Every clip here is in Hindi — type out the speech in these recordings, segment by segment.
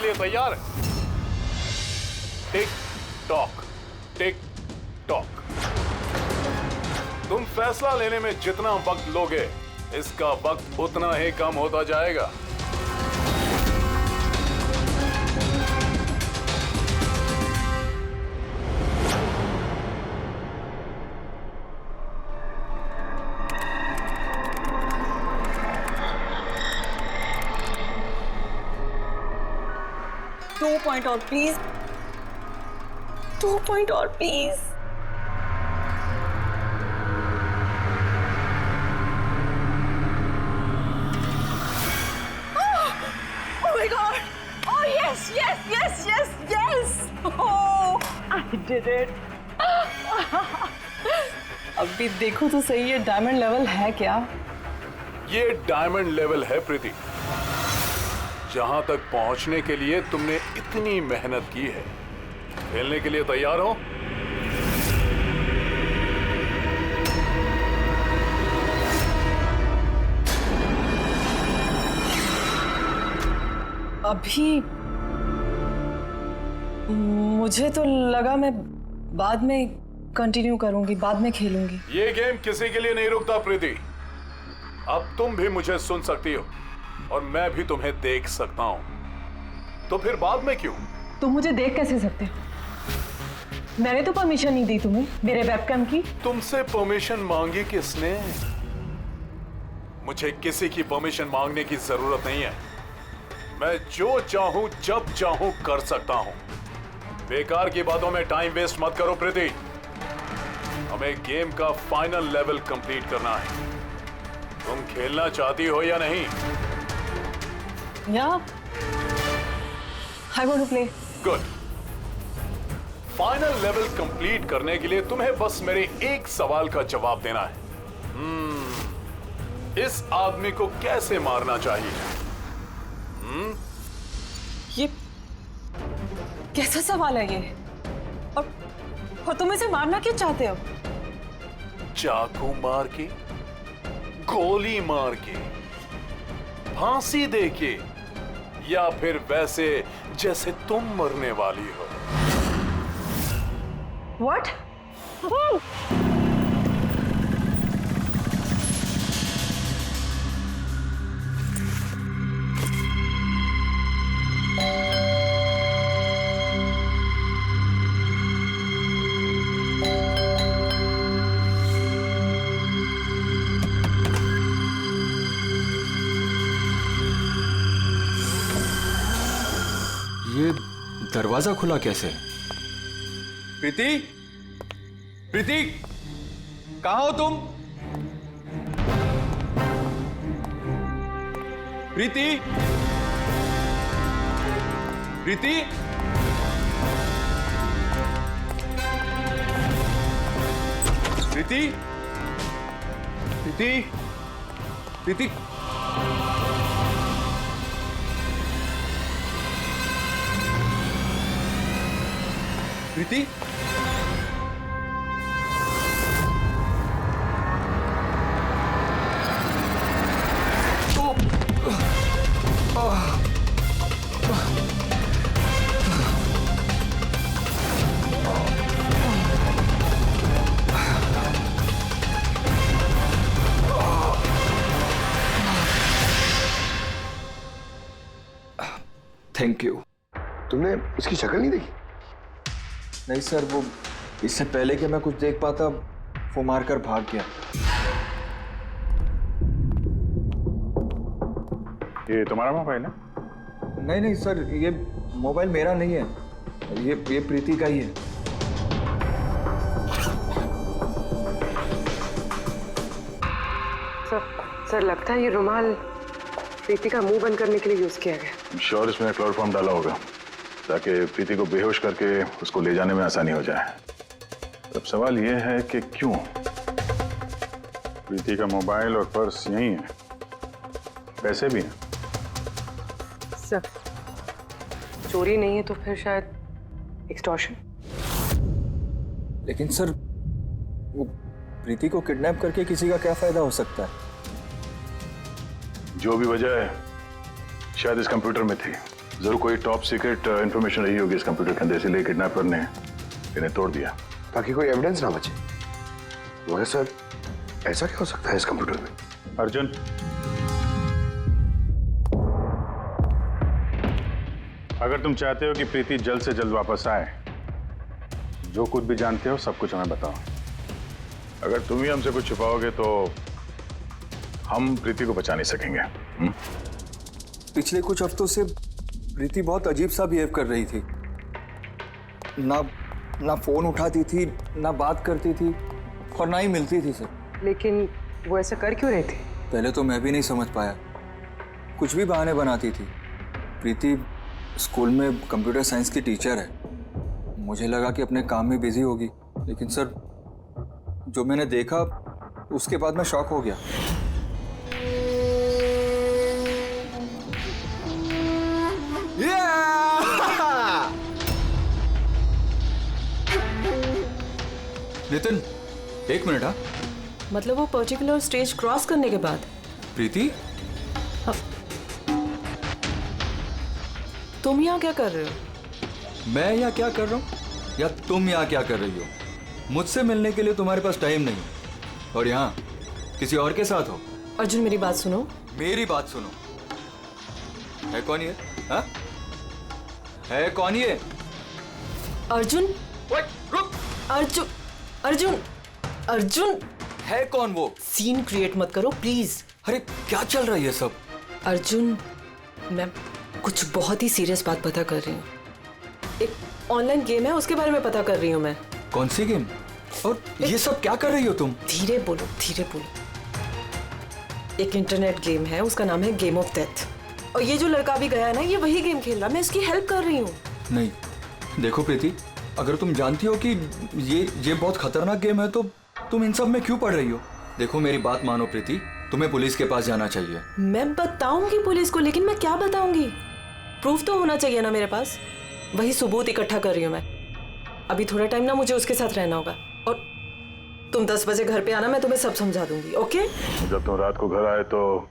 के लिए तैयार है? Tick tock, tick tock. तुम फैसला लेने में जितना वक्त लोगे, इसका वक्त उतना ही कम होता जाएगा। दो पॉइंट और प्लीज, 2 पॉइंट और please. Oh my God! Oh yes, yes, yes, yes, yes! Oh, I did it! अभी देखो तो सही, ये डायमंड लेवल है क्या? ये डायमंड लेवल है प्रीति। जहां तक पहुंचने के लिए तुमने इतनी मेहनत की है। खेलने के लिए तैयार हो? अभी मुझे तो लगा मैं बाद में कंटिन्यू करूंगी, बाद में खेलूंगी। ये गेम किसी के लिए नहीं रुकता प्रीति। अब तुम भी मुझे सुन सकती हो और मैं भी तुम्हें देख सकता हूं। तो फिर बाद में क्यों? तुम मुझे देख कैसे सकते हो? मैंने तो परमिशन नहीं दी तुम्हें मेरे वेबकैम की। तुमसे परमिशन मांगी किसने? मुझे किसी की परमिशन मांगने की जरूरत नहीं है। मैं जो चाहूं जब चाहूं कर सकता हूं। बेकार की बातों में टाइम वेस्ट मत करो प्रीति। हमें गेम का फाइनल लेवल कंप्लीट करना है। तुम खेलना चाहती हो या नहीं? Yeah, I want to play. Good. Final level complete करने के लिए तुम्हें बस मेरे एक सवाल का जवाब देना है। इस आदमी को कैसे मारना चाहिए? ये कैसा सवाल है ये? और तुम इसे मारना क्यों चाहते हो? चाकू मार के, गोली मार के, फांसी दे के, या फिर वैसे जैसे तुम मरने वाली हो? What? ये दरवाजा खुला कैसे? प्रीति, प्रीति, कहाँ हो तुम? प्रीति, प्रीति, प्रीति, प्रीति, प्रीति, प्रीति, थैंक यू। तुमने उसकी शक्ल नहीं देखी? नहीं सर, वो इससे पहले कि मैं कुछ देख पाता वो मारकर भाग गया। ये तुम्हारा मोबाइल है? नहीं नहीं सर, ये मोबाइल मेरा नहीं है, ये प्रीति का ही है। सर लगता है ये रुमाल प्रीति का मुंह बंद करने के लिए यूज किया गया। श्योर इसमें क्लोरोफॉर्म डाला होगा ताकि प्रीति को बेहोश करके उसको ले जाने में आसानी हो जाए। अब सवाल यह है कि क्यों? प्रीति का मोबाइल और पर्स यहीं है, पैसे भी हैं। सर चोरी नहीं है तो फिर शायद एक्सटॉर्शन। लेकिन सर वो प्रीति को किडनैप करके किसी का क्या फायदा हो सकता है? जो भी वजह है शायद इस कंप्यूटर में थी। जरूर कोई टॉप सीक्रेट इंफॉर्मेशन रही होगी इस कंप्यूटर के अंदर, इसलिए किडनैपर ने इन्हें तोड़ दिया ताकि कोई एविडेंस ना बचे। मगर सर ऐसा क्या हो सकता है इस कंप्यूटर में? अर्जुन, अगर तुम चाहते हो कि प्रीति जल्द से जल्द वापस आए, जो कुछ भी जानते हो सब कुछ हमें बताओ। अगर तुम ही हमसे कुछ छुपाओगे तो हम प्रीति को बचा नहीं सकेंगे। पिछले कुछ हफ्तों से प्रीति बहुत अजीब सा बिहेव कर रही थी। ना फोन उठाती थी, ना बात करती थी और ना ही मिलती थी सर। लेकिन वो ऐसा कर क्यों रहे थे? पहले तो मैं भी नहीं समझ पाया, कुछ भी बहाने बनाती थी। प्रीति स्कूल में कंप्यूटर साइंस की टीचर है, मुझे लगा कि अपने काम में बिजी होगी, लेकिन सर जो मैंने देखा उसके बाद मैं शॉक हो गया। नितिन, एक मिनट। हाँ, मतलब वो पर्टिकुलर स्टेज क्रॉस करने के बाद? प्रीति, तुम यहाँ क्या कर रहे हो? मैं यहाँ क्या कर रहा हूँ या तुम यहाँ क्या कर रही हो? मुझसे मिलने के लिए तुम्हारे पास टाइम नहीं और यहाँ किसी और के साथ हो। अर्जुन मेरी बात सुनो। मेरी बात सुनो। है कौन ये? हाँ? है कौन ये? अर्जुन, रुक। अर्जुन, अर्जुन, अर्जुन, है कौन वो? सीन क्रिएट मत करो प्लीज। अरे क्या चल रहा है ये सब? अर्जुन, मैं कुछ बहुत ही सीरियस बात पता कर रही हूँ। एक ऑनलाइन गेम है, उसके बारे में पता कर रही हूँ मैं। कौन सी गेम? और ये सब क्या कर रही हो तुम? धीरे बोलो, धीरे बोलो। एक इंटरनेट गेम है, उसका नाम है गेम ऑफ डेथ। और ये जो लड़का भी गया है ना, ये वही गेम खेल रहा है। मैं इसकी हेल्प कर रही हूँ। नहीं, देखो प्रीति, अगर तुम जानती हो कि ये बहुत खतरनाक गेम है तो तुम इन सब में क्यों पड़ रही हो? देखो मेरी बात मानो प्रीति, तुम्हें पुलिस के पास जाना चाहिए। मैं बताऊंगी पुलिस को, लेकिन मैं क्या बताऊंगी? प्रूफ तो होना चाहिए ना मेरे पास। वही सबूत इकट्ठा कर रही हूँ मैं। अभी थोड़ा टाइम ना मुझे उसके साथ रहना होगा और तुम 10 बजे घर पे आना, मैं तुम्हें सब समझा दूंगी। ओके? जब तुम रात को घर आए तो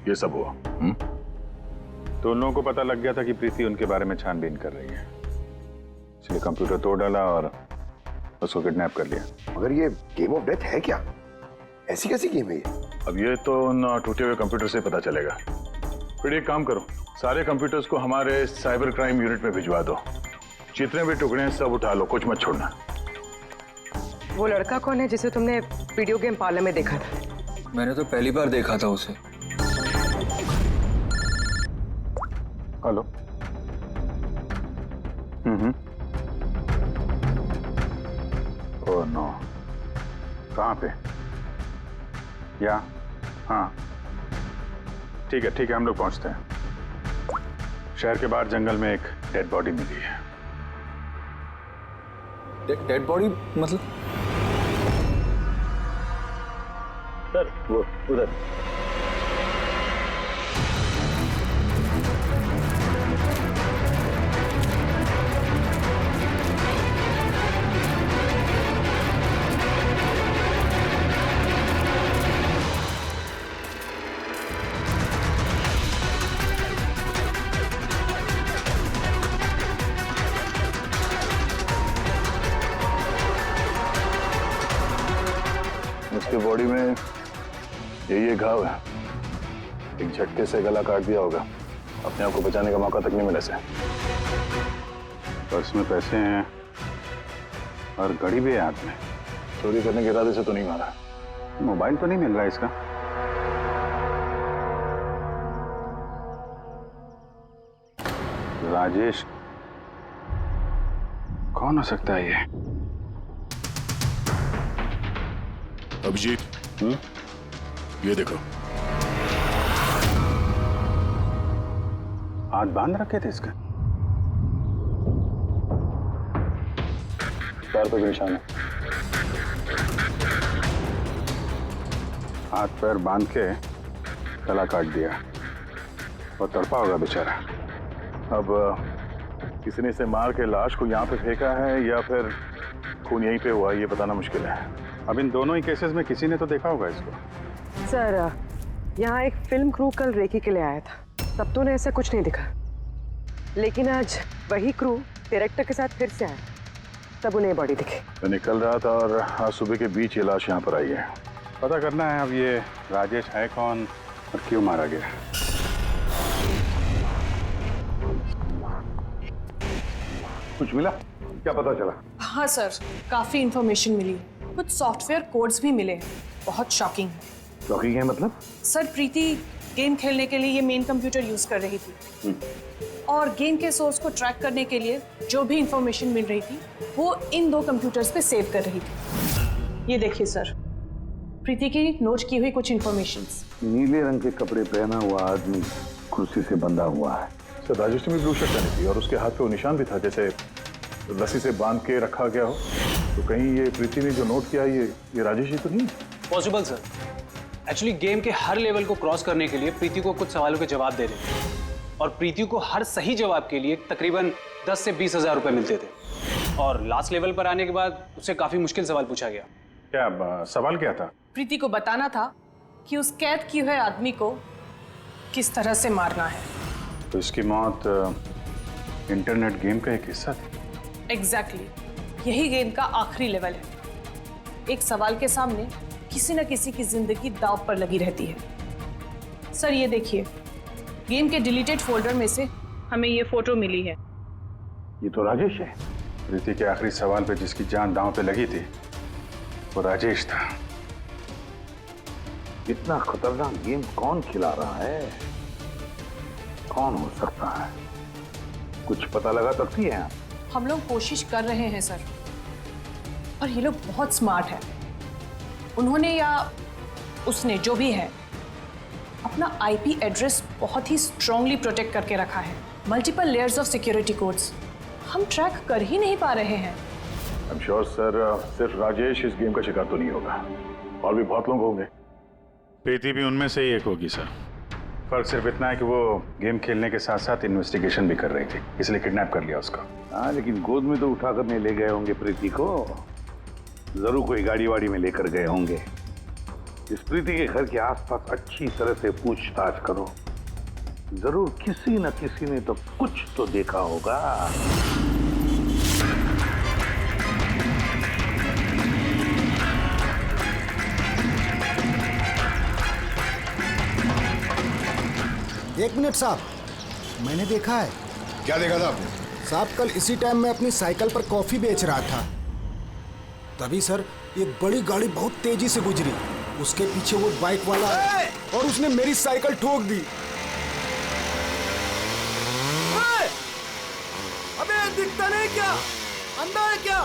ये सब हुआ। तो उन लोगों को पता लग गया था कि प्रीति उनके बारे में छानबीन कर रही है, इसलिए कंप्यूटर तोड़ डाला और उसको किडनैप कर लिया। मगर ये गेम ऑफ डेथ है क्या? ऐसी कैसी गेम है ये? अब ये तो उन टूटे हुए कंप्यूटर से पता चलेगा। फिर एक काम करो, सारे कंप्यूटर्स को हमारे साइबर क्राइम यूनिट में भिजवा दो। जितने भी टुकड़े हैं सब उठा लो, कुछ मत छोड़ना। वो लड़का कौन है जिसे तुमने वीडियो गेम पार्लर में देखा था? मैंने तो पहली बार देखा था उसे। हेलो। ओह नो, कहाँ पे? या हाँ, ठीक है हम लोग पहुंचते हैं। शहर के बाहर जंगल में एक डेड बॉडी मिली है। डेड बॉडी मतलब? सर वो उधर। उसके बॉडी में ये घाव है, एक झटके से गला काट दिया होगा। अपने आप को बचाने का मौका तक नहीं मिला से। पर्स में पैसे हैं और घड़ी भी है हाथ में। चोरी करने के इरादे से तो नहीं मारा। मोबाइल तो नहीं मिल रहा इसका। राजेश कौन हो सकता है ये? अभिजीत, ये देखो। हाथ बांध रखे थे इसके। पैर पे भी निशान है। हाथ पैर बांध के गला काट दिया और तड़पा होगा बेचारा। अब किसी ने इसे मार के लाश को यहाँ पे फेंका है या फिर खून यहीं पे हुआ, ये बताना मुश्किल है। अब इन दोनों ही केसेस में किसी ने तो देखा होगा इसको। सर, यहाँ एक फिल्म क्रू कल रेकी के लिए आया था, तब तो उन्हें ऐसा कुछ नहीं दिखा। लेकिन आज वही क्रू डायरेक्टर के साथ फिर से आया, तब उन्हें बॉडी दिखी। मैं निकल रहा था और आज सुबह के बीच ये लाश यहाँ पर आई है। पता करना है अब ये राजेश है कौन और क्यों मारा गया। कुछ मिला? क्या पता चला? हाँ सर, काफी इंफॉर्मेशन मिली है। कुछ सॉफ्टवेयर कोड्स भी मिले हैं, बहुत शॉकिंग है। शॉकिंग है मतलब? सर प्रीति गेम खेलने के लिए ये मेन कंप्यूटर यूज कर रही थी और गेम के सोर्स को ट्रैक करने के लिए जो भी इंफॉर्मेशन मिल रही थी वो इन 2 कंप्यूटर्स पे सेव कर रही थी। ये देखिए सर, प्रीति की नोट की हुई कुछ इंफॉर्मेशंस। नीले रंग के कपड़े पहना हुआ आदमी कुर्सी से बंधा हुआ है। सर राजेश ने भी ब्लू शर्ट पहनी थी और उसके हाथ पे वो निशान भी था, जैसे रस्सी से बांध के रखा गया हो। तो कहीं ये प्रीति ने जो नोट किया ये राजेश ही तो नहीं? Possible sir. एक्चुअली गेम के हर लेवल को क्रॉस करने के लिए प्रीति को कुछ सवालों के जवाब दे रहे थे और प्रीति को हर सही जवाब के लिए तकरीबन 10 से 20 हज़ार रुपए मिलते थे। और लास्ट लेवल पर आने के बाद उससे काफी मुश्किल सवाल पूछा गया। क्या सवाल क्या था? प्रीति को बताना था कि उस कैद किए हुए आदमी को किस तरह से मारना है। तो इसकी मौत इंटरनेट गेम का एक हिस्सा थी? एग्जैक्टली, यही गेम का आखिरी लेवल है। एक सवाल के सामने किसी न किसी की जिंदगी दांव पर लगी रहती है। सर ये देखिए, गेम के डिलीटेड फोल्डर में से हमें ये फोटो मिली है। ये तो राजेश है। प्रीति के आखिरी सवाल पे जिसकी जान दांव पे लगी थी वो राजेश था। इतना खतरनाक गेम कौन खिला रहा है? कौन हो सकता है? कुछ पता लगा सकती है? हम लोग कोशिश कर रहे हैं सर, और ये लोग बहुत स्मार्ट है। उन्होंने या उसने जो भी है अपना आईपी एड्रेस बहुत ही स्ट्रांगली प्रोटेक्ट करके रखा है। Multiple layers of security codes हम ट्रैक कर ही नहीं पा रहे हैं। I'm sure, सर सिर्फ राजेश इस गेम का शिकार तो नहीं होगा, और भी बहुत लोग होंगे। प्रीति भी उनमें से ही एक होगी सर। फर्क सिर्फ इतना है कि वो गेम खेलने के साथ साथ इन्वेस्टिगेशन भी कर रही थी, इसलिए किडनैप कर लिया उसका। हाँ, लेकिन गोद में तो उठा कर नहीं ले गए होंगे प्रीति को। जरूर कोई गाड़ी वाड़ी में लेकर गए होंगे। इस प्रीति के घर के आसपास अच्छी तरह से पूछताछ करो। जरूर किसी न किसी ने तो कुछ तो देखा होगा। एक मिनट साहब, मैंने देखा है। क्या देखा था आपने? साहब कल इसी टाइम मैं अपनी साइकिल पर कॉफी बेच रहा था, तभी सर एक बड़ी गाड़ी बहुत तेजी से गुजरी। उसके पीछे वो बाइक वाला है और उसने मेरी साइकिल ठोक दी। अबे दिखता नहीं क्या? अंधा है क्या?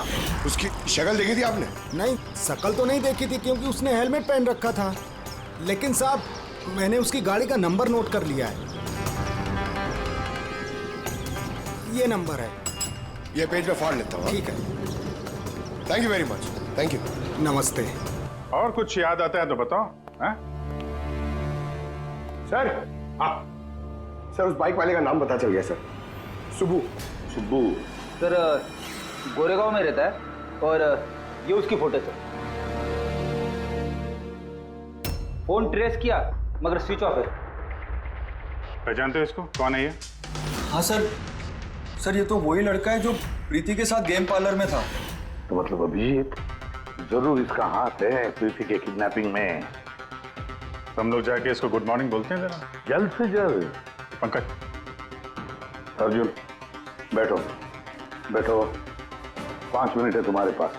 उसकी शक्ल देखी थी आपने? नहीं, शक्ल तो नहीं देखी थी क्योंकि उसने हेलमेट पहन रखा था। लेकिन साहब मैंने उसकी गाड़ी का नंबर नोट कर लिया है। ये नंबर है। ये पेज पे फाड़ लेता हूँ। ठीक है, thank you very much. Thank you. नमस्ते। और कुछ याद आता है तो बताओ। हैं? सर, हाँ सर, उस बाइक वाले का नाम पता चल गया सर। सुब्बू। सुब्बू सर गोरेगांव में रहता है और ये उसकी फोटो सर। फोन ट्रेस किया मगर स्विच ऑफ है। पहचानते हो इसको? कौन है ये? हाँ सर, ये तो वही लड़का है जो प्रीति के साथ गेम पार्लर में था। तो मतलब अभिजीत जरूर इसका हाथ है प्रीति के किडनैपिंग में। हम लोग जाके इसको गुड मॉर्निंग बोलते हैं जरा, जल्द से जल्द। पंकज। अर्जुन बैठो बैठो, 5 मिनट है तुम्हारे पास।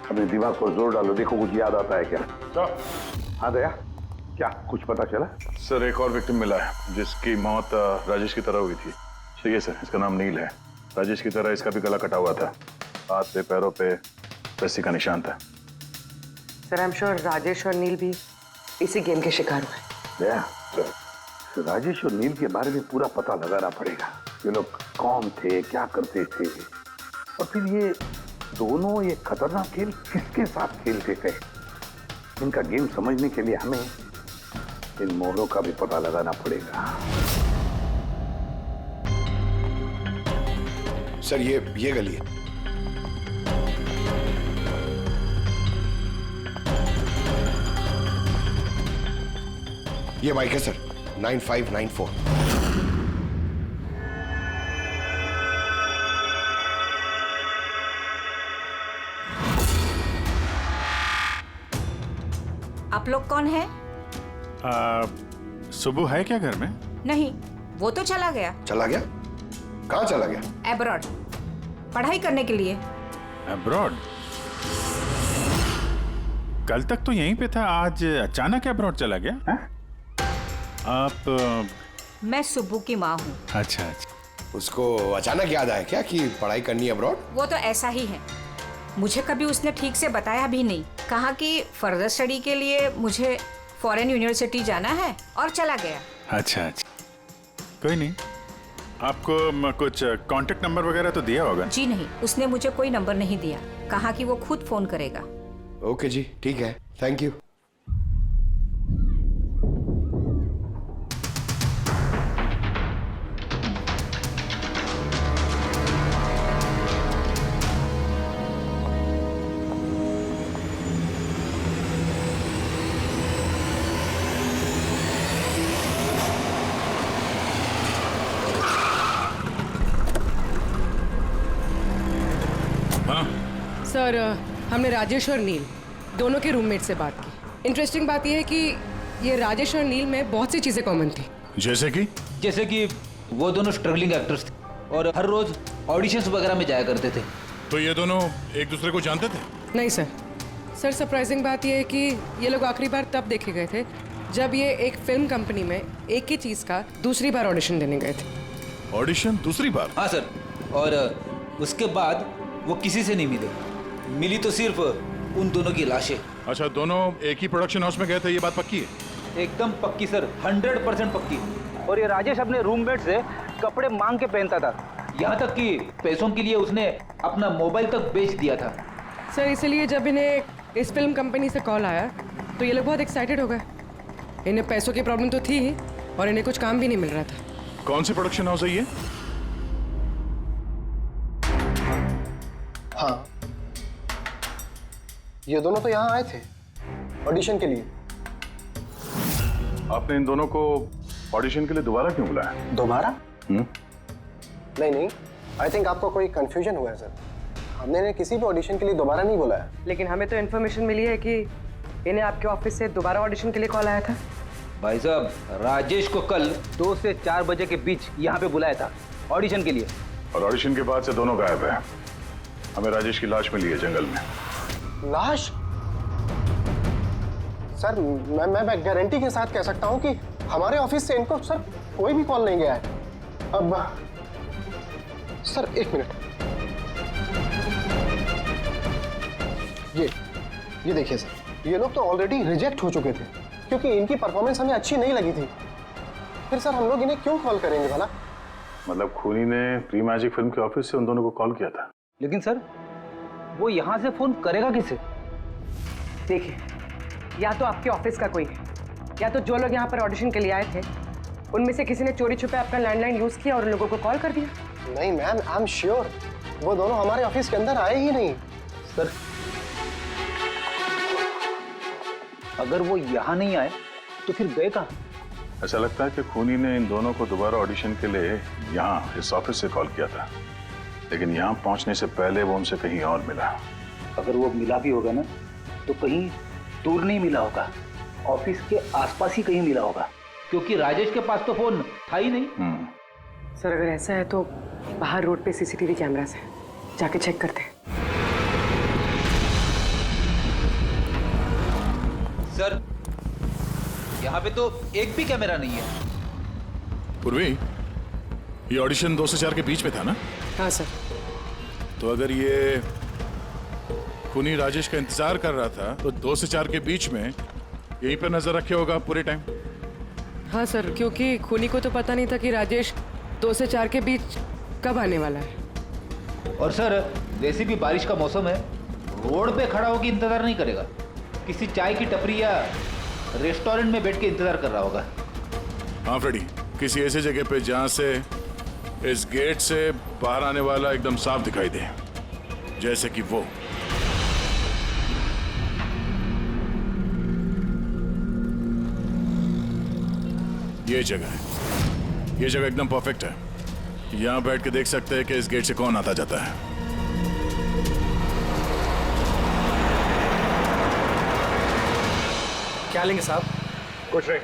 अपने दिमाग पर जोर डालो, देखो कुछ याद आता है क्या। सर। हाँ दया, क्या कुछ पता चला? सर एक और विक्टिम मिला है जिसकी मौत राजेश की तरह हुई थी। ठीक सर, इसका नाम नील है। राजेश की तरह इसका भी गला कटा हुआ था, हाथ पे पैरों पे रस्सी का निशान था। Sir I am sure Rajesh और नील भी इसी गेम के शिकार हुए। दया, सर राजेश और नील के बारे में पूरा पता लगाना पड़ेगा। ये लोग कौन थे, क्या करते थे, और फिर ये दोनों ये खतरनाक खेल किसके साथ खेलते थे। इनका गेम समझने के लिए हमें इन मोहरों का भी पता लगाना पड़ेगा। सर ये गली है। ये बाइक है सर, 9594। आप लोग कौन हैं? सुबह है क्या घर में? नहीं, वो तो चला गया। चला गया? कहाँ चला गया? एब्रॉड, पढ़ाई करने के लिए। अब्रॉड? कल तक तो यहीं पे था, आज अचानक अब्रॉड चला गया? है? आप मैं सुब्बू की माँ हूँ। अच्छा अच्छा। उसको अचानक याद आया क्या कि पढ़ाई करनी है अब्रॉड? वो तो ऐसा ही है, मुझे कभी उसने ठीक से बताया भी नहीं। कहा कि फर्दर स्टडी के लिए मुझे फॉरेन यूनिवर्सिटी जाना है और चला गया। अच्छा अच्छा, कोई नहीं। आपको कुछ कांटेक्ट नंबर वगैरह तो दिया होगा? जी नहीं, उसने मुझे कोई नंबर नहीं दिया। कहा कि वो खुद फोन करेगा। ओके जी, ठीक है, थैंक यू। सर, हमने राजेश और नील दोनों के रूममेट से बात की। इंटरेस्टिंग बात यह है कि ये राजेश और नील में बहुत सी चीजें कॉमन थी। जैसे कि वो दोनों स्ट्रगलिंग एक्टर्स थे और हर रोज ऑडिशंस वगैरह में जाया करते थे। तो ये दोनों एक दूसरे को जानते थे? नहीं सर। सर, सरप्राइजिंग बात यह है कि ये लोग आखिरी बार तब देखे गए थे जब ये एक फिल्म कंपनी में एक ही चीज का दूसरी बार ऑडिशन देने गए थे। ऑडिशन दूसरी बार? हाँ सर, और उसके बाद वो किसी से नहीं मिले। मिली तो सिर्फ उन दोनों की लाशें। अच्छा, दोनों एक ही प्रोडक्शन हाउस में गए थे, ये बात पक्की है? एकदम पक्की सर, 100% पक्की। और ये राजेश अपने रूममेट से कपड़े मांग के पहनता था, यहाँ तक कि पैसों के लिए उसने अपना मोबाइल तक बेच दिया था। सर, इसलिए जब इन्हें इस फिल्म कंपनी से कॉल आया तो ये लोग बहुत एक्साइटेड हो गए। इन्हें पैसों की प्रॉब्लम तो थी ही और इन्हें कुछ काम भी नहीं मिल रहा था। कौन सी प्रोडक्शन हाउस है ये? हाँ, ये दोनों तो यहाँ आए थे ऑडिशन के लिए। आपने इन दोनों को ऑडिशन के लिए दोबारा क्यों बुलाया? दोबारा? नहीं, आई थिंक आपको कोई कंफ्यूजन हुआ है सर। हमने इन्हें किसी भी ऑडिशन के लिए दोबारा नहीं बुलाया। लेकिन हमें तो इन्फॉर्मेशन मिली है कि इन्हें आपके ऑफिस से दोबारा ऑडिशन के लिए कॉल आया था। भाई साहब, राजेश को कल 2 से 4 बजे के बीच यहाँ पे बुलाया था ऑडिशन के लिए। और ऑडिशन के बाद से दोनों गायब है। हमें राजेश की लाश मिली है जंगल में। लाश? सर, मैं गारंटी के साथ कह सकता हूँ कि हमारे ऑफिस से इनको सर कोई भी कॉल नहीं गया है। अब सर, एक मिनट, ये देखिए सर, ये लोग तो ऑलरेडी रिजेक्ट हो चुके थे क्योंकि इनकी परफॉर्मेंस हमें अच्छी नहीं लगी थी। फिर सर हम लोग इन्हें क्यों कॉल करेंगे भला? मतलब खूनी ने प्री मैजिक फिल्म के ऑफिस से उन दोनों को कॉल किया था। लेकिन सर, वो यहाँ से फोन करेगा किसे? देखिए, या तो आपके ऑफिस का कोई है, या तो जो लोग यहाँ पर ऑडिशन के लिए आए थे उनमें से किसी ने चोरी छुपे अपना लैंडलाइन यूज किया और उन लोगों को कॉल कर दिया। नहीं मैम, आई एम श्योर वो दोनों हमारे ऑफिस के अंदर आए ही नहीं। सर, अगर वो यहाँ नहीं आए तो फिर गए कहाँ? ऐसा लगता है कि खूनी ने इन दोनों को दोबारा ऑडिशन के लिए यहाँ इस ऑफिस से कॉल किया था, लेकिन यहाँ पहुँचने से पहले वो उनसे कहीं और मिला। अगर वो मिला भी होगा ना तो कहीं दूर नहीं मिला होगा, ऑफिस के आसपास ही कहीं मिला होगा, क्योंकि राजेश के पास तो फोन था ही नहीं। सर, अगर ऐसा है तो बाहर रोड पे सीसीटीवी कैमरास है, जाके चेक करते हैं। सर, यहाँ पे तो एक भी कैमरा नहीं है। पूर्वी, ये ऑडिशन 2 से 4 के बीच में था ना? हाँ सर। तो अगर ये खूनी राजेश का इंतजार कर रहा था तो 2 से 4 के बीच में यहीं पर नजर रखे होगा पूरे टाइम। हाँ सर, क्योंकि खूनी को तो पता नहीं था कि राजेश 2 से 4 के बीच कब आने वाला है। और सर, वैसे भी बारिश का मौसम है, रोड पे खड़ा होकर इंतजार नहीं करेगा, किसी चाय की टपरी या रेस्टोरेंट में बैठ के इंतजार कर रहा होगा। हाँ फ्रेडी, किसी ऐसी जगह पे जहां से इस गेट से बाहर आने वाला एकदम साफ दिखाई दे, जैसे कि वो। ये जगह है, ये जगह एकदम परफेक्ट है। यहां बैठ के देख सकते हैं कि इस गेट से कौन आता जाता है। क्या लेंगे साहब? कुछ नहीं,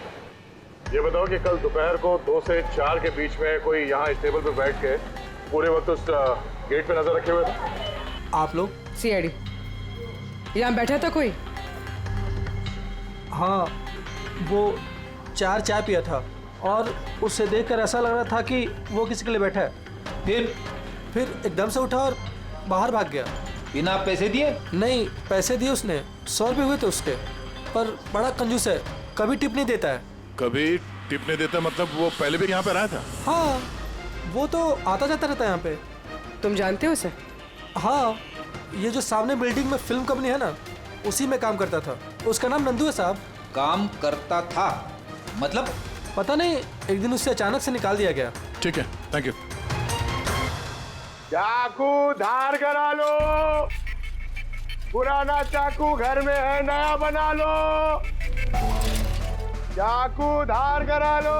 ये बताओ कि कल दोपहर को 2 से 4 के बीच में कोई यहाँ इस टेबल पे बैठ के पूरे वक्त उस गेट पे नजर रखे हुए थे? आप लोग? सीआईडी यहाँ बैठा था कोई? हाँ, वो 4 चाय पिया था और उससे देखकर ऐसा लग रहा था कि वो किसी के लिए बैठा है। फिर एकदम से उठा और बाहर भाग गया। बिना पैसे दिए? नहीं, पैसे दिए उसने, 100 रुपये हुए थे उसके, पर बड़ा कंजूस है, कभी टिप नहीं देता है। कभी टिप नहीं देता मतलब वो पहले भी यहाँ पे रहा था? हाँ, वो तो आता जाता रहता है यहाँ पे। तुम जानते हो उसे? हाँ, ये जो सामने बिल्डिंग में फिल्म कंपनी है ना, उसी में काम करता था। उसका नाम नंदू है साहब। काम करता था मतलब? पता नहीं, एक दिन उससे अचानक से निकाल दिया गया। ठीक है, थैंक यू। चाकू धार करा लो, पुराना चाकू घर में है, नया बना लो। चाकू धार करा लो।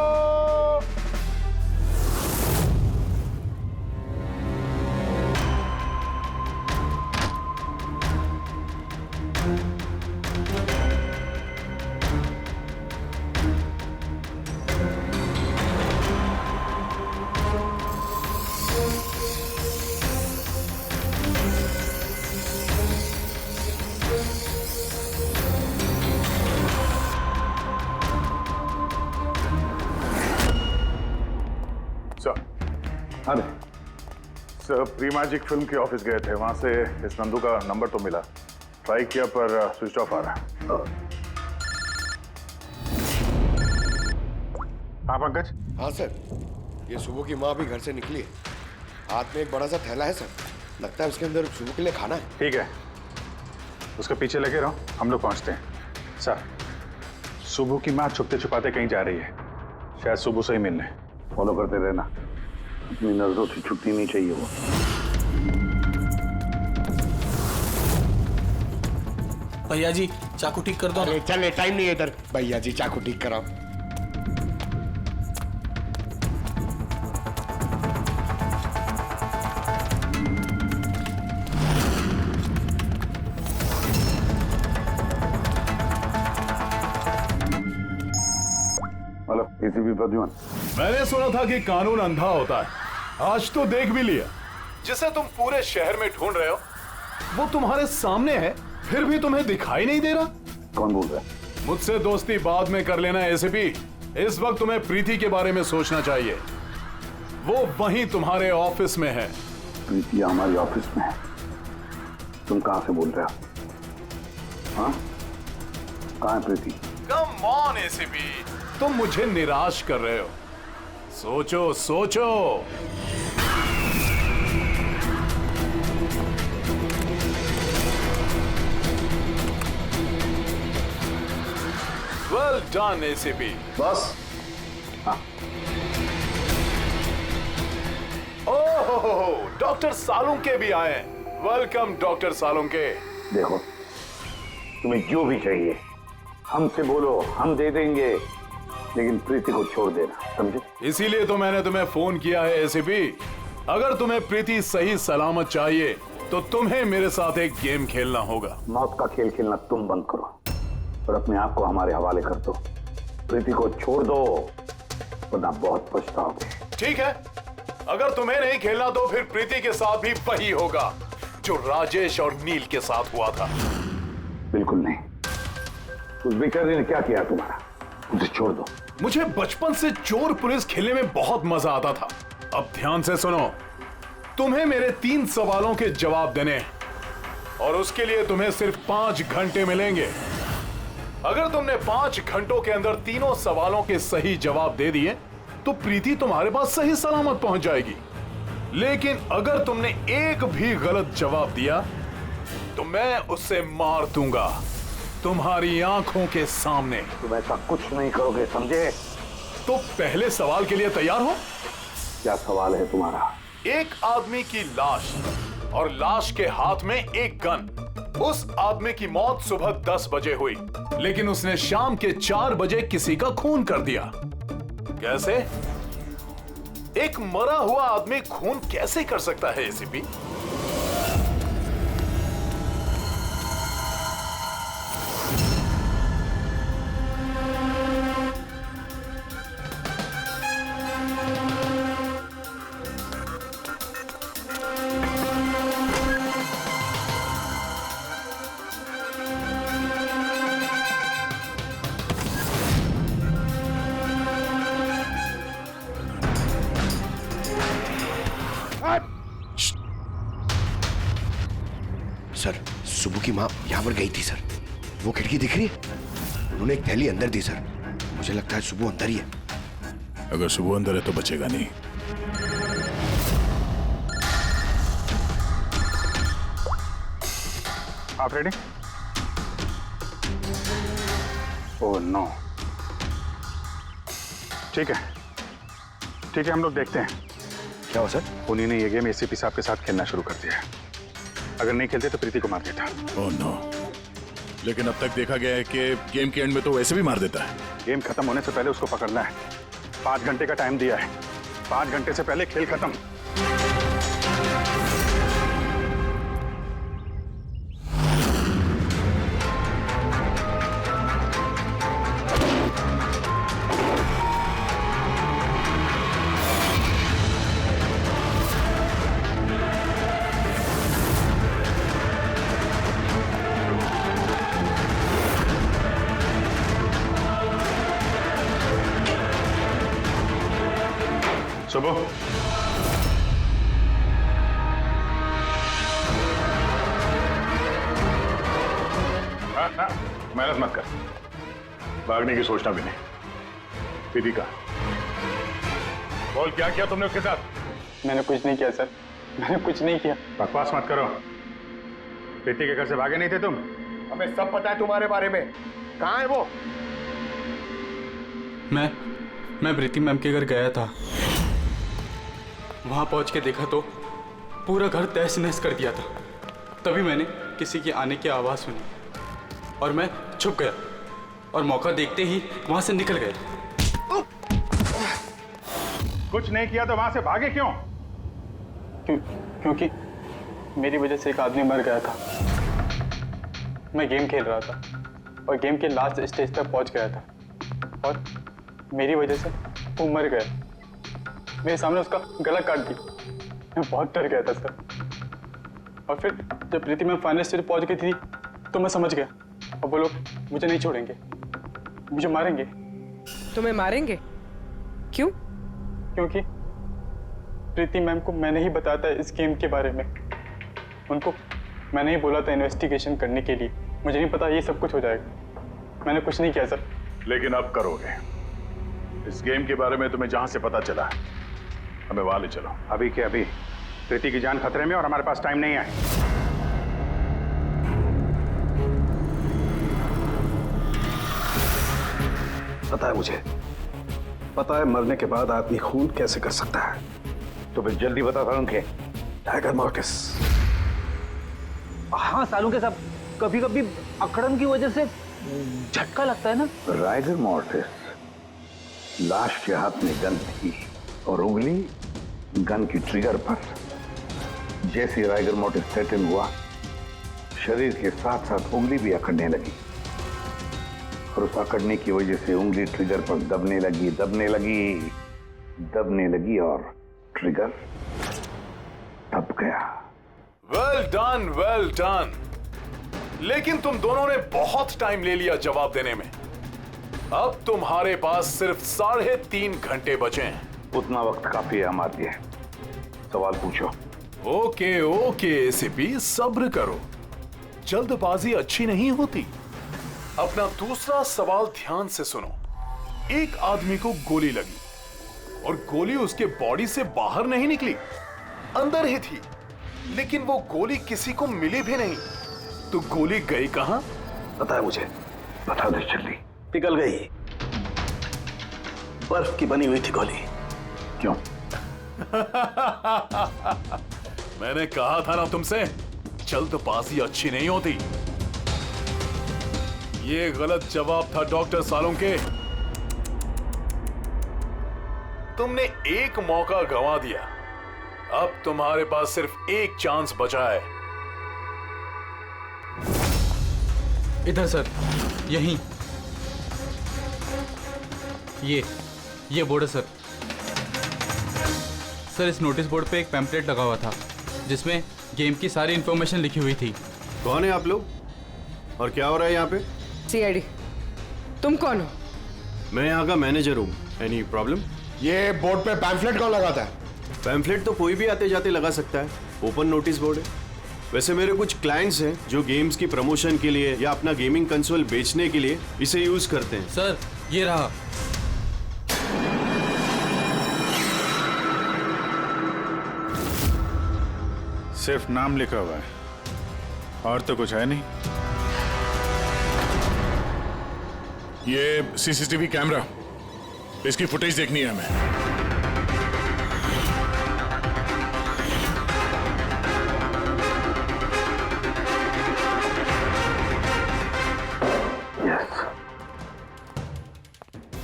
हाँ सर, प्री मैजिक फिल्म के ऑफिस गए थे, वहां से इस नंदू का नंबर तो मिला, ट्राई किया पर स्विच ऑफ आ रहा है। हाँ पंकज? हाँ सर, ये सुबह की माँ भी घर से निकली है, हाथ में एक बड़ा सा थैला है सर, लगता है उसके अंदर सुबह के लिए खाना है। ठीक है, उसके पीछे लगे रहो, हम लोग पहुंचते हैं। सर, सुबह की माँ छुपते छुपाते कहीं जा रही है, शायद सुबह से ही मिलने। फॉलो करते रहना, अपनी नजरों से छुट्टी नहीं चाहिए वो। भैया जी चाकू ठीक कर दो। चले, टाइम नहीं है इधर। भैया जी चाकू ठीक कराओ। Hello, ACP Pradyuman. मैंने सुना था कि कानून अंधा होता है, आज तो देख भी लिया। जिसे तुम पूरे शहर में ढूंढ रहे हो वो तुम्हारे सामने है, फिर भी तुम्हें दिखाई नहीं दे रहा। कौन बोल रहा है? मुझसे दोस्ती बाद में कर लेना एसीपी, इस वक्त तुम्हें प्रीति के बारे में सोचना चाहिए। वो वहीं तुम्हारे ऑफिस में है। प्रीति हमारे ऑफिस में है? तुम कहां से बोल रहे हो? हाँ, कहां है प्रीति? कम ऑन एसीपी, तुम मुझे निराश कर रहे हो। सोचो सोचो। Well done ACP. बस। हाँ। ओहो, डॉक्टर सालुंके भी आए। Welcome doctor Salunke. देखो, तुम्हें जो भी चाहिए हमसे बोलो, हम दे देंगे, लेकिन प्रीति को छोड़ देना, समझे? इसीलिए तो मैंने तुम्हें फोन किया है एसीपी। अगर तुम्हें प्रीति सही सलामत चाहिए तो तुम्हें मेरे साथ एक गेम खेलना होगा। मौत का खेल खेलना तुम बंद करो और अपने आप को हमारे हवाले कर दो। प्रीति को छोड़ दो, वरना बहुत पछताओगे। ठीक है, अगर तुम्हें नहीं खेलना तो फिर प्रीति के साथ भी वही होगा जो राजेश और नील के साथ हुआ था। बिल्कुल नहीं। उस बेचारे ने क्या किया तुम्हारा? उसे छोड़ दो। मुझे बचपन से चोर पुलिस खेलने में बहुत मजा आता था। अब ध्यान से सुनो, तुम्हें मेरे 3 सवालों के जवाब देने हैं और उसके लिए तुम्हें सिर्फ 5 घंटे मिलेंगे। अगर तुमने 5 घंटों के अंदर तीनों सवालों के सही जवाब दे दिए तो प्रीति तुम्हारे पास सही सलामत पहुंच जाएगी। लेकिन अगर तुमने एक भी गलत जवाब दिया तो मैं उससे मार दूंगा तुम्हारी आंखों के सामने। तुम ऐसा कुछ नहीं करोगे, समझे? तो पहले सवाल के लिए तैयार हो? क्या सवाल है तुम्हारा? एक आदमी की लाश और लाश के हाथ में एक गन। उस आदमी की मौत सुबह 10 बजे हुई, लेकिन उसने शाम के 4 बजे किसी का खून कर दिया। कैसे? एक मरा हुआ आदमी खून कैसे कर सकता है एसीपी? सुबह की माँ यहाँ पर गई थी सर। वो खिड़की दिख रही है, उन्होंने एक थैली अंदर दी सर। मुझे लगता है सुबह अंदर ही है। अगर सुबह अंदर है तो बचेगा नहीं। आप रेडी? Oh no. ठीक है हम लोग देखते हैं। क्या हो सर? उन्हीं ने ये गेम एसीपी साहब के साथ खेलना शुरू कर दिया है। अगर नहीं खेलते तो प्रीति को मार देता। Oh no. लेकिन अब तक देखा गया है कि गेम के एंड में तो वैसे भी मार देता है। गेम खत्म होने से पहले उसको पकड़ना है। 5 घंटे का टाइम दिया है। 5 घंटे से पहले खेल खत्म। सुबह मेहनत मत कर, भागने की सोचना भी नहीं। प्रीति का बोल, क्या किया तुमने उसके साथ? मैंने कुछ नहीं किया सर, मैंने कुछ नहीं किया। बकवास मत करो। प्रीति के घर से भागे नहीं थे तुम? हमें सब पता है तुम्हारे बारे में। कहाँ है वो? मैं प्रीति मैम के घर गया था। वहां पहुंच के देखा तो पूरा घर तहस नहस कर दिया था। तभी मैंने किसी के आने की आवाज सुनी और मैं छुप गया और मौका देखते ही वहां से निकल गया। कुछ नहीं किया तो वहां से भागे क्यों? क्योंकि मेरी वजह से एक आदमी मर गया था। मैं गेम खेल रहा था और गेम के लास्ट स्टेज तक पहुंच गया था और मेरी वजह से वो मर गया। मेरे सामने उसका गला काट दी। मैं बहुत डर गया था सर। और फिर जब प्रीति मैम फाइनल स्टेज पहुंच गई थी तो मैं समझ गया अब वो लोग मुझे नहीं छोड़ेंगे, मुझे मारेंगे। तुम्हें मारेंगे? क्यों? क्योंकि प्रीति मैम को मैंने ही बताया था इस गेम के बारे में। उनको मैंने ही बोला था इन्वेस्टिगेशन करने के लिए। मुझे नहीं पता ये सब कुछ हो जाएगा। मैंने कुछ नहीं किया सर। लेकिन अब करोगे। इस गेम के बारे में तुम्हें जहां से पता चला हमें वहां ले चलो। अभी के अभी। प्रीति की जान खतरे में और हमारे पास टाइम नहीं है। पता है मुझे, पता है मरने के बाद आदमी खून कैसे कर सकता है। तो फिर जल्दी बता सालून के। Tiger mortis. हाँ सालून के साहब, कभी कभी अकड़न की वजह से झटका लगता है ना। टाइगर मॉर्टिस लाश के हाथ में गन थी और उंगली गन की ट्रिगर पर। जैसे टाइगर मॉर्टिस सेटन हुआ, शरीर के साथ साथ उंगली भी अकड़ने लगी और उस अकड़ने की वजह से उंगली ट्रिगर पर दबने लगी और ट्रिगर दब गया। Well done. लेकिन तुम दोनों ने बहुत टाइम ले लिया जवाब देने में। अब तुम्हारे पास सिर्फ 3.5 घंटे बचे हैं। उतना वक्त काफी है हमारे लिए। सवाल पूछो। ओके एसीपी, सब्र करो, जल्दबाजी अच्छी नहीं होती। अपना दूसरा सवाल ध्यान से सुनो। एक आदमी को गोली लगी और गोली उसके बॉडी से बाहर नहीं निकली, अंदर ही थी। लेकिन वो गोली किसी को मिली भी नहीं, तो गोली गई कहां? पता है मुझे। बता दे जल्दी। पिघल गई। बर्फ की बनी हुई थी गोली। क्यों? मैंने कहा था ना तुमसे, जल्दबाजी अच्छी नहीं होती। ये गलत जवाब था डॉक्टर सालुंके। तुमने एक मौका गंवा दिया। अब तुम्हारे पास सिर्फ एक चांस बचा है। इधर सर, यहीं। ये बोर्ड है सर। सर, इस नोटिस बोर्ड पे एक पैम्पलेट लगा हुआ था जिसमें गेम की सारी इंफॉर्मेशन लिखी हुई थी। कौन है आप लोग और क्या हो रहा है यहाँ पे? सीआईडी। तुम कौन हो? मैं यहाँ का मैनेजर हूँ। Any problem? ये बोर्ड पे पैम्फलेट कौन लगाता है? पैम्फलेट तो कोई भी आते जाते लगा सकता है। ओपन नोटिस बोर्ड है। वैसे मेरे कुछ क्लाइंट्स हैं जो गेम्स की प्रमोशन के लिए या अपना गेमिंग कंसोल बेचने के लिए इसे यूज करते हैं। सर ये रहा। सिर्फ नाम लिखा हुआ है और तो कुछ है नहीं। ये सीसीटीवी कैमरा, इसकी फुटेज देखनी है हमें।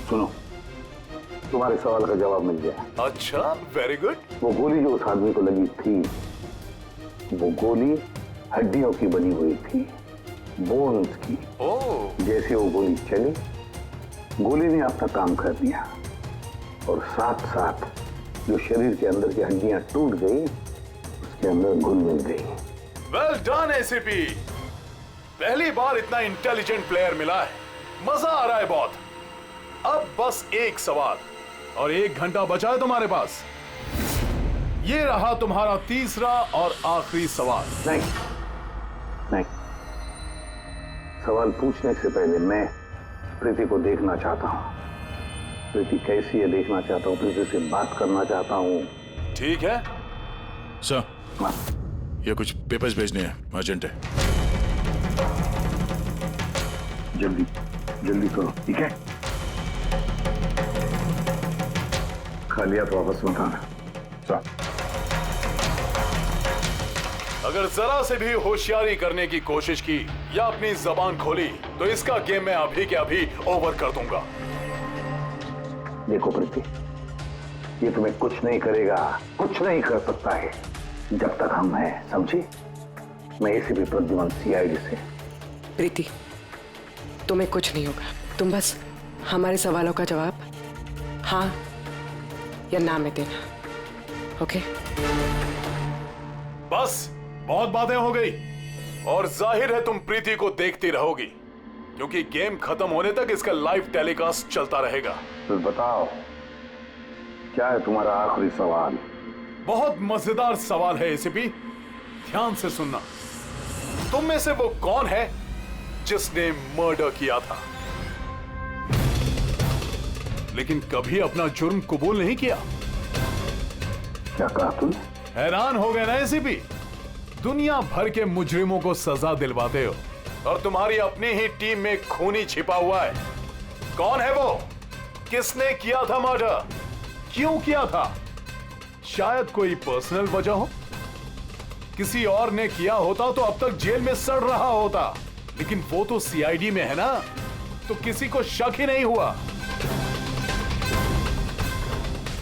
सुनो, तुम्हारे सवाल का जवाब मिल गया। अच्छा, वेरी गुड। वो गोली जो उस आदमी को लगी थी, वो गोली हड्डियों की बनी हुई थी, बोन्स की। जैसे वो गोली चली, गोली ने अपना काम कर दिया और साथ साथ जो शरीर के अंदर की हड्डियां टूट गई, उसके अंदर घुल मिल गई। वेल डन एसीपी, पहली बार इतना इंटेलिजेंट प्लेयर मिला है, मजा आ रहा है बहुत। अब बस एक सवाल और 1 घंटा बचा है तुम्हारे पास। ये रहा तुम्हारा तीसरा और आखिरी सवाल। नहीं, सवाल पूछने से पहले मैं प्रीति को देखना चाहता हूँ। प्रीति कैसी है देखना चाहता हूँ, प्रीति से बात करना चाहता हूँ। ठीक है सर, ये कुछ पेपर्स भेजने हैं, अर्जेंट है। जल्दी जल्दी करो, ठीक है? खा लिया तो वापस मत आना। अगर जरा से भी होशियारी करने की कोशिश की या अपनी जबान खोली तो इसका गेम मैं अभी के अभी ओवर कर दूंगा। देखो प्रीति, ये तुम्हें कुछ नहीं करेगा, कुछ नहीं कर सकता है जब तक हम हैं, समझी? मैं एसीपी प्रद्युमन, सीआईडी से। प्रीति, तुम्हें कुछ नहीं होगा। तुम बस हमारे सवालों का जवाब हाँ या ना में देना, ओके? बस बहुत बातें हो गई और जाहिर है तुम प्रीति को देखती रहोगी क्योंकि गेम खत्म होने तक इसका लाइव टेलीकास्ट चलता रहेगा। तो बताओ, क्या है तुम्हारा आखिरी सवाल? बहुत मजेदार सवाल है एसीपी, ध्यान से सुनना। तुम में से वो कौन है जिसने मर्डर किया था लेकिन कभी अपना जुर्म कबूल नहीं किया? क्या कहा तुमने? हैरान हो गए ना एसीपी? दुनिया भर के मुजरिमों को सजा दिलवाते हो और तुम्हारी अपनी ही टीम में खूनी छिपा हुआ है। कौन है वो? किसने किया था मर्डर? क्यों किया था? शायद कोई पर्सनल वजह हो। किसी और ने किया होता तो अब तक जेल में सड़ रहा होता, लेकिन वो तो सीआईडी में है ना, तो किसी को शक ही नहीं हुआ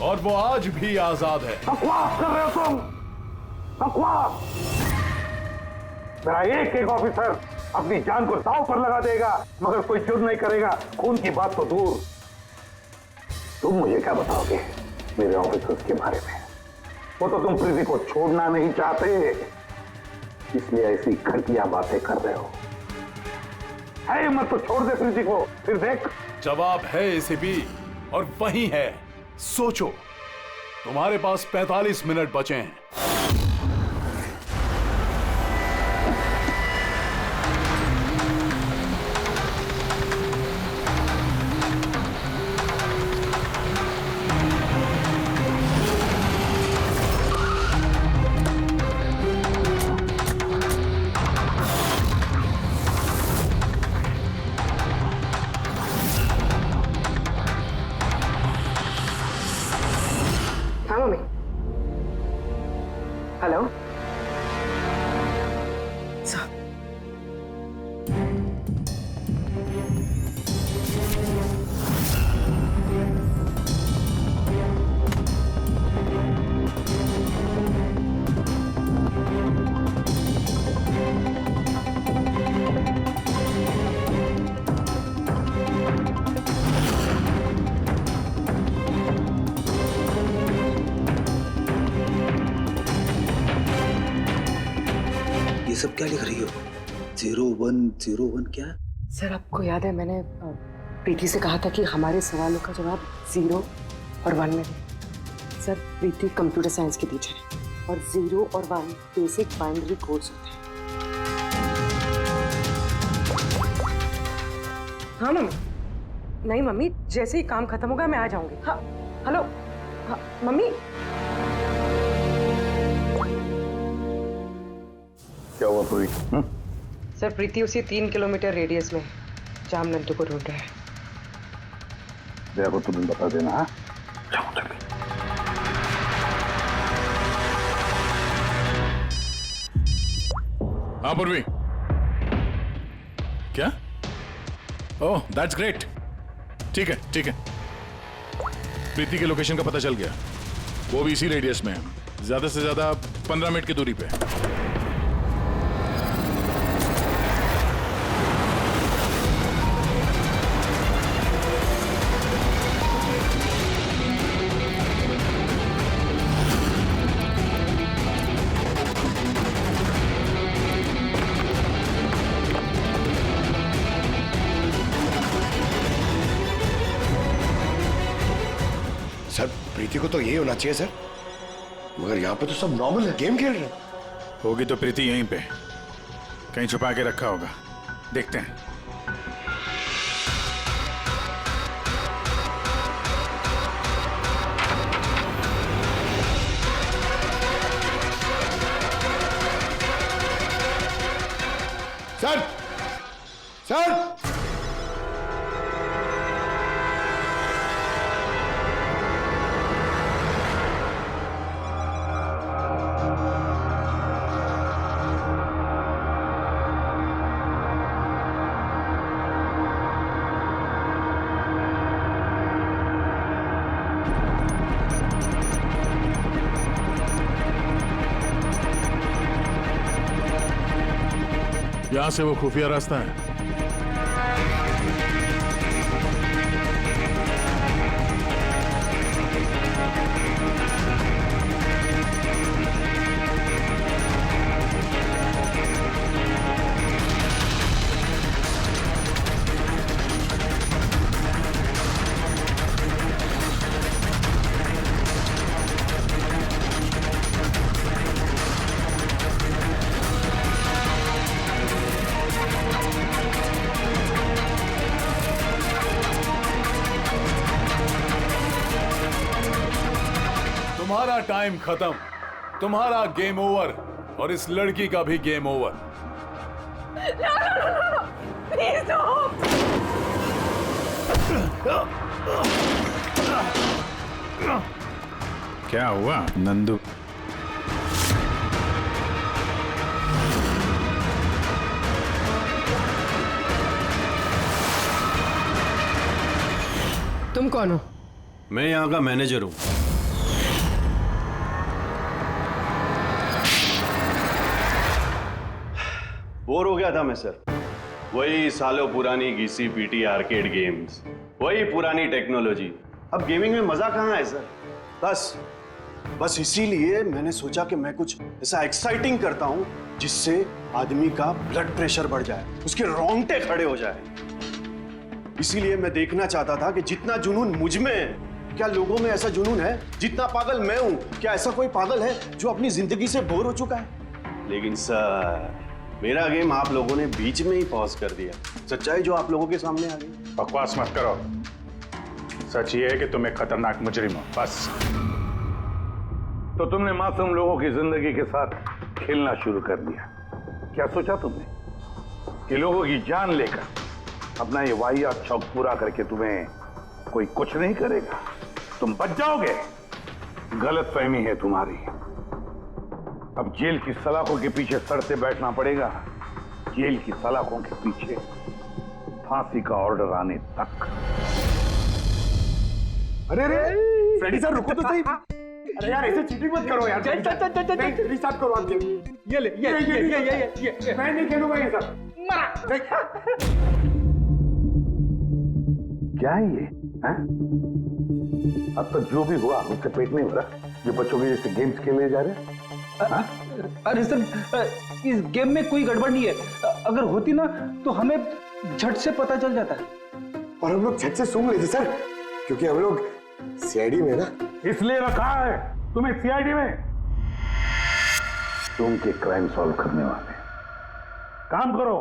और वो आज भी आजाद है। बकवास कर रहे हो तुम, बकवास। मेरा एक एक ऑफिसर अपनी जान को दांव पर लगा देगा मगर कोई जुर्म नहीं करेगा। खून की बात तो दूर, तुम मुझे क्या बताओगे मेरे ऑफिसर्स के बारे में? वो तो तुम प्रीति को छोड़ना नहीं चाहते, इसलिए ऐसी घटिया बातें कर रहे हो। है हिम्मत तो छोड़ दे प्रीति को, फिर देख। जवाब है एसीपी और वही है। सोचो, तुम्हारे पास 45 मिनट बचे हैं। हेलो सब क्या लिख रही हो? 0101 क्या? सर, आपको याद है मैंने प्रीति से कहा था कि हमारे सवालों का जवाब 0 और 1 में दें। सर, प्रीति कंप्यूटर साइंस की टीचर है और 0 और 1 बेसिक बाइनरी कोड्स होते हैं। हाँ मम्मी। नहीं मम्मी, जैसे ही काम खत्म होगा मैं आ जाऊंगी। हाँ हेलो। हाँ मम्मी। क्या हुआ पूरी? सर प्रीति उसी 3 किलोमीटर रेडियस में जाम नंदू को ढूंढ रहा है। देखो तुम्हें बता देना। हाँ हाँ पूर्वी, क्या? Oh that's great. ठीक है ठीक है, प्रीति के लोकेशन का पता चल गया। वो भी इसी रेडियस में है, ज्यादा से ज्यादा 15 मिनट की दूरी पे। सर प्रीति को तो यही होना चाहिए सर, मगर यहाँ पे तो सब नॉर्मल है, गेम खेल रहे हैं। होगी तो प्रीति यहीं पे कहीं छुपा के रखा होगा, देखते हैं। सर सर यहां से वो खुफिया रास्ता है। तुम्हारा टाइम खत्म, तुम्हारा गेम ओवर, और इस लड़की का भी गेम ओवर। प्लीज क्या हुआ नंदू? तुम कौन हो? मैं यहाँ का मैनेजर हूँ। बोर हो गया था मैं सर, वही सालों पुरानी घिसी पीटी आर्केड गेम्स, वही पुरानी टेक्नोलॉजी। अब गेमिंग में मजा कहाँ है सर? बस इसीलिए मैंने सोचा कि मैं कुछ ऐसा एक्साइटिंग करता हूँ जिससे आदमी का ब्लड प्रेशर बढ़ जाए, उसके रोंगटे खड़े हो जाए। इसीलिए मैं देखना चाहता था कि जितना जुनून मुझ में है, क्या लोगों में ऐसा जुनून है? जितना पागल मैं हूं, क्या ऐसा कोई पागल है जो अपनी जिंदगी से बोर हो चुका है? लेकिन सर मेरा गेम आप लोगों ने बीच में ही पॉज कर दिया। सच्चाई जो आप लोगों के सामने आ गई। बकवास मत करो, सच ये है कि तुम एक खतरनाक मुजरिम हो, बस। तो तुमने मासूम लोगों की जिंदगी के साथ खेलना शुरू कर दिया। क्या सोचा तुमने कि लोगों की जान लेकर अपना ये वाहियात शौक पूरा करके तुम्हें कोई कुछ नहीं करेगा? तुम बच जाओगे। गलतफहमी है तुम्हारी। अब जेल की सलाखों के पीछे सड़ते बैठना पड़ेगा, जेल की सलाखों के पीछे फांसी का ऑर्डर आने तक। अरे अरे फ्रेडी सर रुको तो सही। अरे यार ऐसे चीटिंग मत करो यार। चल रिस्टार्ट करो आप गेम। ये ले ये मैं नहीं खेलूंगा ये सब। क्या है ये? अब तक जो भी हुआ उससे पेट नहीं भरा, जो बच्चों के जैसे गेम्स खेले जा रहे हैं। अरे सर इस गेम में कोई गड़बड़ नहीं है, अगर होती ना तो हमें झट से पता चल जाता है। और हम लोग झट से सूंघ लेते सर, क्योंकि हम लोग सीआईडी में ना। इसलिए रखा है तुम्हें सीआईडी में। तुम के क्राइम सॉल्व करने वाले। काम करो।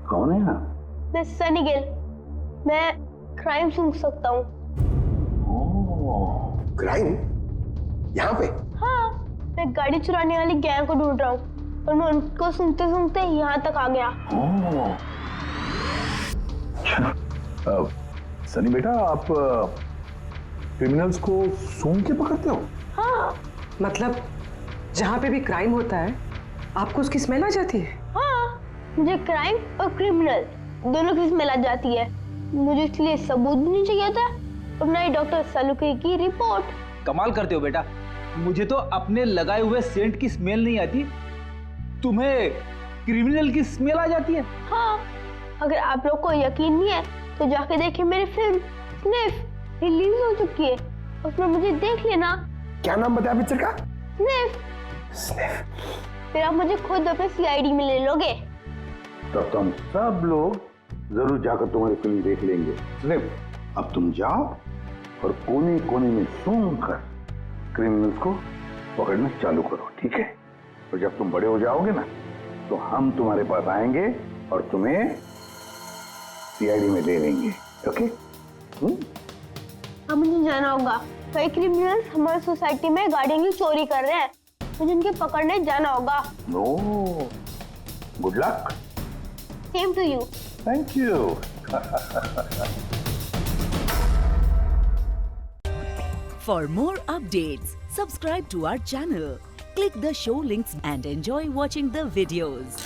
कौन है ना? मैं सनी गिल। मैं क्राइम सुन सकता हूँ। क्राइम? यहाँ पे? हाँ, मैं गाड़ी चुराने वाली गैंग को ढूंढ रहा हूँ और मैं उनको सुनते सुनते यहाँ तक आ गया। सनी बेटा, आप क्रिमिनल्स को सूंघ के पकड़ते हो? हाँ। मतलब जहाँ पे भी क्राइम होता है आपको उसकी स्मेल आ जाती है? हाँ, मुझे क्राइम और क्रिमिनल दोनों की स्मेल आ जाती है। मुझे इसलिए सबूत भी नहीं चाहिए था और ना ही डॉक्टर सलूके की रिपोर्ट। कमाल करते हो बेटा, मुझे तो अपने लगाए हुए सेंट की स्मेल नहीं आती, तुम्हें क्रिमिनल की स्मेल आ जाती है। हाँ, अगर आप लोग को यकीन नहीं है तो जाके देखिए मेरी फिल्म स्निफ रिलीज हो चुकी है, उसमें मुझे देख लेना। क्या नाम बताया पिक्चर का? स्निफ। फिर आप मुझे खुद अपने सीआईडी में ले लोगे। तब तुम सब लोग जरूर जाकर तुम्हारी फिल्म देख लेंगे। स्निफ, अब तुम जाओ और कोने कोने में सूंघ कर क्रिमिनल्स को पकड़ना चालू करो, ठीक है? और जब तुम बड़े हो जाओगे ना तो हम तुम्हारे पास आएंगे और तुम्हें सीआईडी में ले लेंगे, ओके? अब मुझे जाना होगा। कई क्रिमिनल्स हमारी सोसाइटी में गाड़ियों की चोरी कर रहे हैं, मुझे इनके पकड़ने जाना होगा। No, good luck. Same to you. Thank you. For more updates, subscribe to our channel, click the show links and enjoy watching the videos.